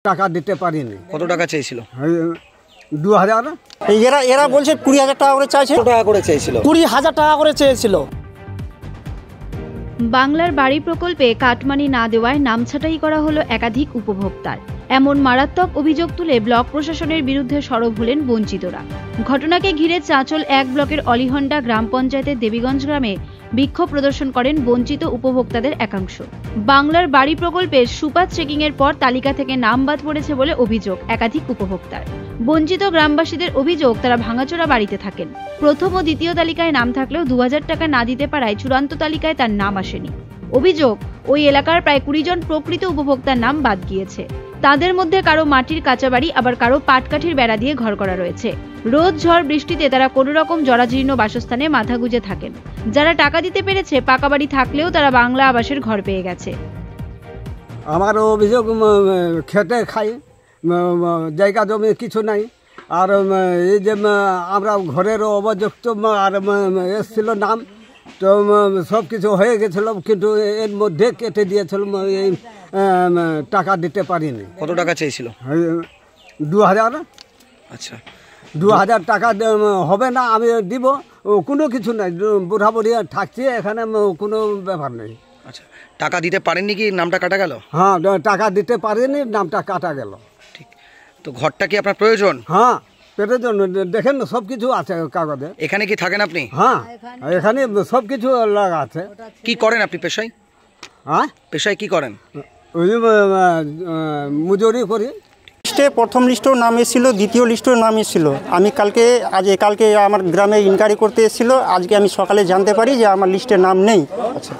টাকা দিতে পারিনি। কত টাকা চেয়েছিল? 2000। এরা বলছে 20,000 টাকা করে চাইছে। কত টাকা করে চেয়েছিল? 20,000 টাকা করে চেয়েছিল। বাংলার বাড়ি প্রকল্পে কাটমানি না দেওয়ায় নামছাঁটাই করা হলো একাধিক উপভোক্তার। এমন মারাত্মক অভিযোগ তুলে ব্লক প্রশাসনের বিরুদ্ধে সরব হলেন বঞ্চিতরা। ঘটনাকে ঘিরে চাঁচল 1 ব্লকের অলিহন্ডা গ্রাম পঞ্চায়েতের দেবীগঞ্জ গ্রামে বিক্ষোভ প্রদর্শন করেন বঞ্চিত উপভোক্তাদের একাংশ। বাংলার বাড়ি প্রকল্পের সুপার চেকিংয়ের পর তালিকা থেকে নাম বাদ পড়েছে বলে অভিযোগ একাধিক উপভোক্তার। বঞ্চিত গ্রামবাসীদের অভিযোগ, তারা ভাঙাচোরা বাড়িতে থাকেন। প্রথম ও দ্বিতীয় তালিকায় নাম থাকলেও 2000 টাকা না দিতে পারায় চূড়ান্ত তালিকায় তার নাম আসেনি। অভিযোগ, ওই এলাকার প্রায় 20 জন প্রকৃত উপভোক্তার নাম বাদ গিয়েছে। তাদের মধ্যে কারো মাটির কাঁচা বাড়ি, আবার কারো পাটকাঠির বেড়া দিয়ে ঘর করা রয়েছে। রোদ ঝড় বৃষ্টিতে তারা কোনো রকম জরাজীর্ণ বাসস্থানে মাথা গুঁজে থাকেন। যারা টাকা দিতে পেরেছে, পাকা বাড়ি থাকলেও তারা বাংলা আবাসের ঘর পেয়ে গেছে। আমার অভিযোগ, খেতে খাই, জায়গা জমি কিছু নাই। আর এই যে আমরা ঘরের অবযুক্ত আর এসছিল নাম, তো সব কিছু হয়ে গেছিল, কিন্তু এর মধ্যে কেটে দিয়েছিল। এই টাকা দিতে পারিনি। কত টাকা চেয়েছিল? 2000। আচ্ছা, 2000 টাকা হবে না, আমি দিব, কোনো কিছু নাই। বুড়া বুড়ি থাকছি এখানে, কোনো ব্যাপার নেই। আচ্ছা, টাকা দিতে পারেননি কি নামটা কাটা গেল? হ্যাঁ, টাকা দিতে পারিনি, নামটা কাটা গেল। ঠিক, তো ঘরটা কি আপনার প্রয়োজন? হ্যাঁ, প্রয়োজন। দেখেন সব কিছু আছে কাগজে। এখানে কি থাকেন আপনি? হ্যাঁ, এখানে সব কিছু লাগা আছে। কি করেন আপনি পেশায়? হ্যাঁ, পেশায় কি করেন? ওই মজুরি করি। লিস্টে প্রথম লিস্টেও নাম এসেছিল, দ্বিতীয় লিস্টেও নাম এসেছিল। আমি কালকে আমার গ্রামে ইনকোয়ারি করতে এসেছিল। আজকে আমি সকালে জানতে পারি যে আমার লিস্টে নাম নেই।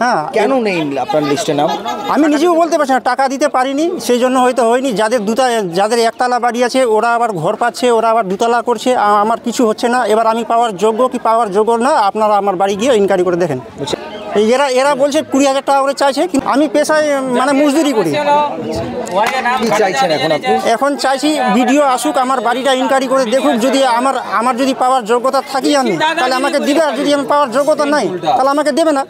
হ্যাঁ, কেন নেই আপনার লিস্টে নাম? আমি নিজেও বলতে পারছি না, টাকা দিতে পারিনি, সেই জন্য হয়তো হয়নি। যাদের একতলা বাড়ি আছে ওরা আবার ঘর পাচ্ছে, ওরা আবার দুতলা করছে, আমার কিছু হচ্ছে না। এবার আমি পাওয়ার যোগ্য কি পাওয়ার যোগ্য না, আপনারা আমার বাড়ি গিয়ে ইনকোয়ারি করে দেখেন। এরা বলছে 20,000 টাকা করে চাইছে, কিন্তু আমি পেশায় মজদুরি করি। কি চাইছেন এখন আপনি? এখন চাইছি ভিডিও আসুক, আমার বাড়িটা ইনকোয়ারি করে দেখুক। যদি আমার যদি পাওয়ার যোগ্যতা থাকি আমি, তাহলে আমাকে দিবে। আর যদি আমি পাওয়ার যোগ্যতা নাই, তাহলে আমাকে দেবে না।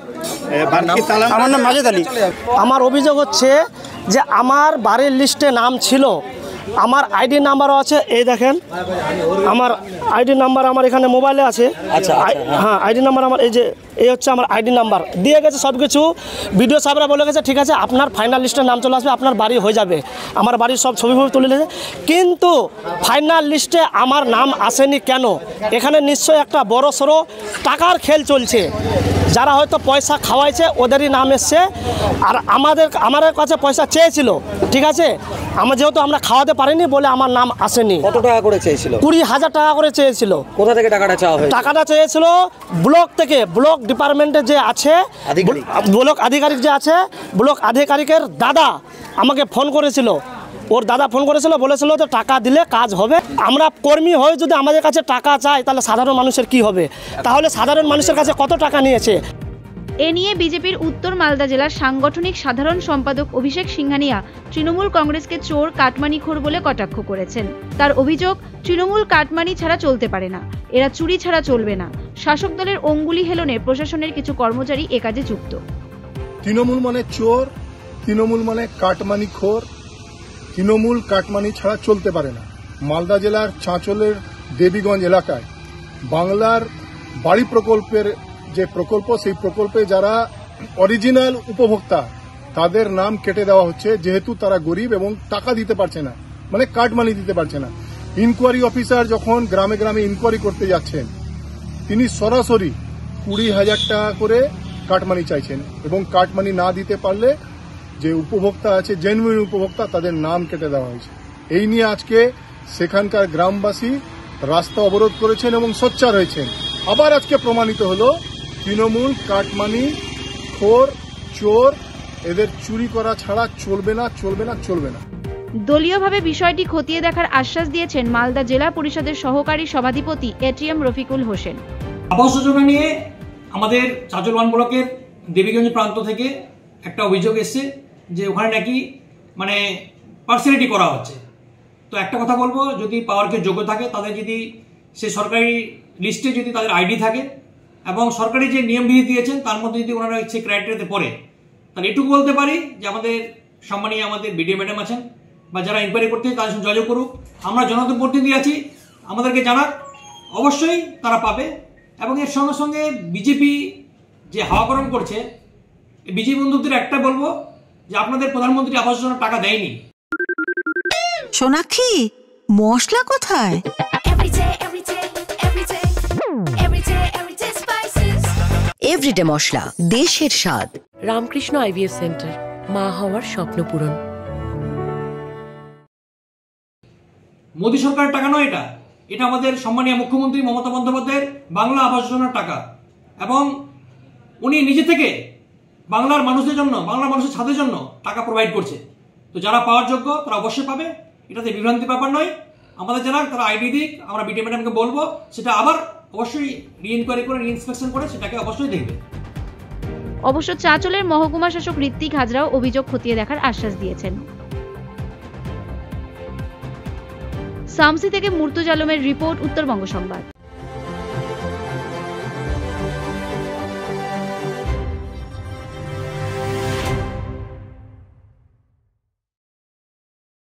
আমার নাম মাজেদ আলী। আমার অভিযোগ হচ্ছে যে আমার বাড়ির লিস্টে নাম ছিল, আমার আইডি নাম্বারও আছে। এই দেখেন, আমার আইডি নাম্বার আমার এখানে মোবাইলে আছে। আচ্ছা, হ্যাঁ, আইডি নাম্বার আমার এই হচ্ছে আমার আইডি নাম্বার দিয়ে গেছে সব কিছু। ভিডিও সাহেবরা বলে গেছে ঠিক আছে, আপনার ফাইনাল লিস্টের নাম চলে আসবে, আপনার বাড়ি হয়ে যাবে। আমার বাড়ির সব ছবি তুলে নিয়েছে, কিন্তু ফাইনাল লিস্টে আমার নাম আসেনি কেন? এখানে নিশ্চয়ই একটা বড় সড়ো টাকার খেল চলছে। যারা হয়তো পয়সা খাওয়াইছে ওদেরই নাম এসছে, আর আমাদের কাছে পয়সা চেয়েছিল, ঠিক আছে। যেহেতু আমরা খাওয়াতে পারিনি বলে আমার নাম আসেনি। কত টাকা করে চেয়েছিল? 20,000 টাকা করে চেয়েছিল। কোথা থেকে টাকাটা চাওয়া হয়েছে? টাকাটা চেয়েছিল ব্লক থেকে। ব্লক ডিপার্টমেন্টে যে আছে, ব্লক আধিকারিক যে আছে, ব্লক আধিকারিকের দাদা আমাকে ফোন করেছিল। ওর দাদা ফোন করেছিল, বলেছিল যে টাকা দিলে কাজ হবে। আমরা কর্মী হয়ে যদি আমাদের কাছে টাকা চাই, তাহলে সাধারণ মানুষের কি হবে? তাহলে সাধারণ মানুষের কাছে কত টাকা নিয়েছে? এ নিয়ে বিজেপির উত্তর মালদা জেলার সাংগঠনিক সাধারণ সম্পাদক অভিষেক সিংহানিয়া তৃণমূল কংগ্রেসকে চোর কাটমানিখোর বলে কটাক্ষ করেছেন। তার অভিযোগ, তৃণমূল কাটমানি ছাড়া চলতে পারে না, এরা চুরি ছাড়া চলবে না। শাসক দলের অঙ্গুলি হেলনে প্রশাসনের কিছু কর্মচারী এ কাজে যুক্ত। তৃণমূল মানে চোর, তৃণমূল মানে কাটমানিখোর, তৃণমূল কাটমানি ছাড়া চলতে পারে না। মালদা জেলার চাঁচলের দেবীগঞ্জ এলাকায় বাংলার বাড়ি প্রকল্পের যে প্রকল্প, সেই প্রকল্পে যারা অরিজিনাল উপভোক্তা তাদের নাম কেটে দেওয়া হচ্ছে, যেহেতু তারা গরিব এবং টাকা দিতে পারছে না, মানে কাটমানি দিতে পারছে না। ইনকোয়ারি অফিসার যখন গ্রামে গ্রামে ইনকোয়ারি করতে যাচ্ছেন, তিনি সরাসরি 20,000 টাকা করে কাটমানি চাইছেন, এবং কাটমানি না দিতে পারলে যে উপভোক্তা আছে, জেনুইন উপভোক্তা, তাদের নাম কেটে দেওয়া হয়েছে। এই নিয়ে আজকে সেখানকার গ্রামবাসী রাস্তা অবরোধ করেছেন এবং সোচ্চার হয়েছেন। আবার আজকে প্রমাণিত হলো তৃণমূল কাটমানি খোর, চোর, এদের চুরি করা ছাড়া চলবে না, চলবে না, চলবে না। দলীয়ভাবে বিষয়টি খতিয়ে দেখার আশ্বাস দিয়েছেন মালদা জেলা পরিষদের সহকারী সভাধিপতি এটিএম রফিকুল হোসেন। আবাস যোজনা নিয়ে আমাদের চাঁচল 1 ব্লকের দেবীগঞ্জ প্রান্ত থেকে একটা অভিযোগ এসছে যে ওখানে নাকি পার্সিয়ালিটি করা হচ্ছে। তো একটা কথা বলবো, যদি পাওয়ার কেউ যোগ্য থাকে, তাদের যদি সে সরকারি লিস্টে যদি তাদের আইডি থাকে এবং সরকারি যে নিয়মবিধি দিয়েছেন তার মধ্যে যদি ওনারা সেই ক্রাইটেরিয়াতে পড়ে, তাহলে এটুকু বলতে পারি যে আমাদের সম্মানীয় আমাদের বিডিও ম্যাডাম আছেন, বা যারা ইনকোয়ারি করতে তাদের সঙ্গে যোগাযোগ করুক। আমরা জনগণ প্রতিনিধি আছি, আমাদেরকে জানাক, অবশ্যই তারা পাবে। এবং এর সঙ্গে সঙ্গে বিজেপি যে হাওয়া গরম করছে, বিজেপি বন্ধুদের একটা বলবো যে আপনাদের প্রধানমন্ত্রী আবাস যোজনার টাকা দেয়নি। সোনাক্ষী, মশলা কোথায়? এভরিডে মশলা, দেশের স্বাদ। রামকৃষ্ণ আইভিএফ সেন্টার, মা হওয়ার স্বপ্ন পূরণ। মোদী সরকারের টাকা নয় এটা, এটা আমাদের সম্মানীয় মুখ্যমন্ত্রী মমতা বন্দ্যোপাধ্যায়ের বাংলা আবাস যোজনার টাকা। এবং উনি নিজে থেকে বাংলার মানুষদের জন্য, বাংলার মানুষের ছাদের জন্য টাকা প্রোভাইড করছে। তো যারা পাওয়ার যোগ্য তারা অবশ্যই পাবে, এটাতে বিভ্রান্তির ব্যাপার নয়। আমাদের জানাক, তারা আইডি দিক, আমরা বিটি ম্যাডামকে বলবো সেটা আবার অবশ্যই রিইনকোয়ারি করে, রিইনস্পেকশন করে সেটাকে অবশ্যই দেখবে। অবশ্য চাঁচলের মহকুমা শাসক ঋত্বিক হাজরাও অভিযোগ খতিয়ে দেখার আশ্বাস দিয়েছেন। সামসি থেকে মুর্তুজ আলমের রিপোর্ট, উত্তরবঙ্গ সংবাদ।